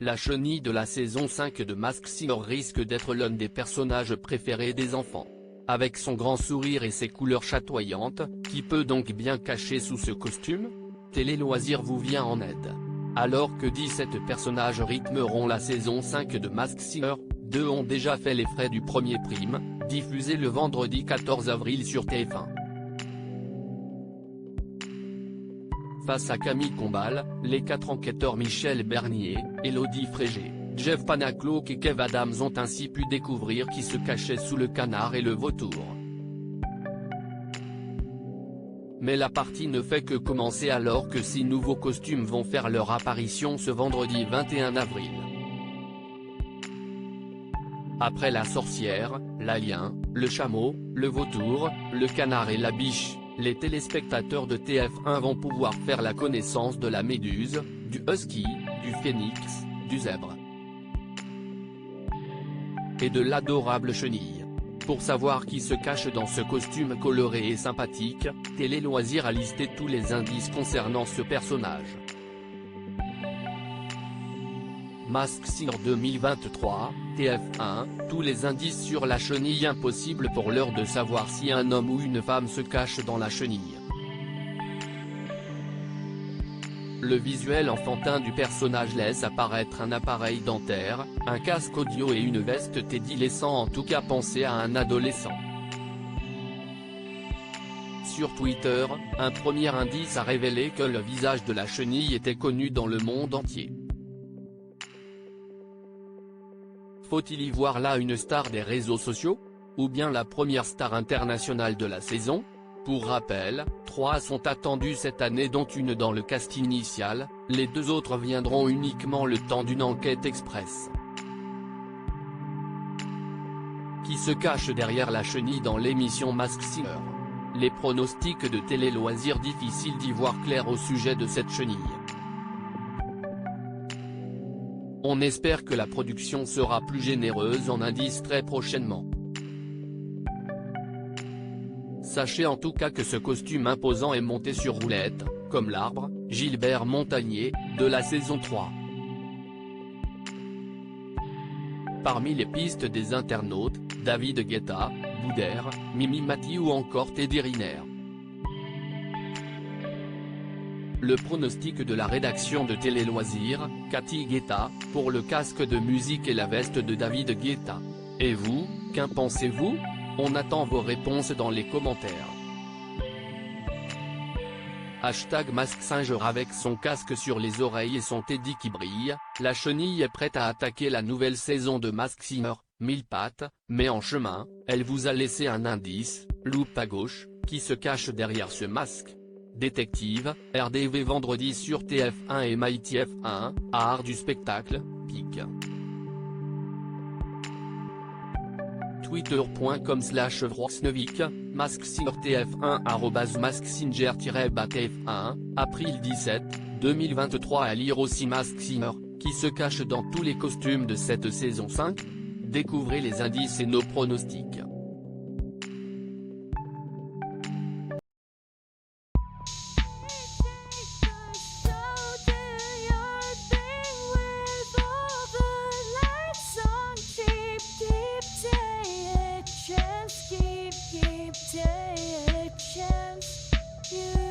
la chenille de la saison 5 de Masked Singer risque d'être l'un des personnages préférés des enfants. Avec son grand sourire et ses couleurs chatoyantes, qui peut donc bien cacher sous ce costume? Télé Loisirs vous vient en aide. Alors que 17 personnages rythmeront la saison 5 de Masked Singer, 2 ont déjà fait les frais du premier prime, diffusé le vendredi 14 avril sur TF1. Face à Camille Combal, les 4 enquêteurs Michel Bernier, Élodie Frégé, Jeff Panaclock et Kev Adams ont ainsi pu découvrir qui se cachait sous le canard et le vautour. Mais la partie ne fait que commencer alors que 6 nouveaux costumes vont faire leur apparition ce vendredi 21 avril. Après la sorcière, l'alien, le chameau, le vautour, le canard et la biche, les téléspectateurs de TF1 vont pouvoir faire la connaissance de la méduse, du husky, du phénix, du zèbre et de l'adorable chenille. Pour savoir qui se cache dans ce costume coloré et sympathique, Télé Loisirs a listé tous les indices concernant ce personnage. Masked Singer 2023, TF1, tous les indices sur la chenille. Impossible pour l'heure de savoir si un homme ou une femme se cache dans la chenille. Le visuel enfantin du personnage laisse apparaître un appareil dentaire, un casque audio et une veste Teddy, laissant en tout cas penser à un adolescent. Sur Twitter, un premier indice a révélé que le visage de la chenille était connu dans le monde entier. Faut-il y voir là une star des réseaux sociaux? Ou bien la première star internationale de la saison? Pour rappel, 3 sont attendus cette année dont une dans le cast initial, les 2 autres viendront uniquement le temps d'une enquête express. Qui se cache derrière la chenille dans l'émission Masked Singer? Les pronostics de Télé Loisirs. Difficile d'y voir clair au sujet de cette chenille. On espère que la production sera plus généreuse en indices très prochainement. Sachez en tout cas que ce costume imposant est monté sur roulette, comme l'arbre, Gilbert Montagnier, de la saison 3. Parmi les pistes des internautes, David Guetta, Boudère, Mimi Mati ou encore Teddy Riner. Le pronostic de la rédaction de Télé Loisirs, Cathy Guetta, pour le casque de musique et la veste de David Guetta. Et vous, qu'en pensez-vous? On attend vos réponses dans les commentaires. Masked Singer. Avec son casque sur les oreilles et son Teddy qui brille, la chenille est prête à attaquer la nouvelle saison de Masked Singer, 1000 pattes, mais en chemin, elle vous a laissé un indice, loupe à gauche, qui se cache derrière ce masque. Détective, RDV vendredi sur TF1 et MyTF1, art du spectacle, pic. Twitter.com/Vroxnevik, Masked Singer TF1 @MaskedSinger-TF1, April 17, 2023. À lire aussi Masked Singer, qui se cache dans tous les costumes de cette saison 5? Découvrez les indices et nos pronostics. Keep taking a chance. You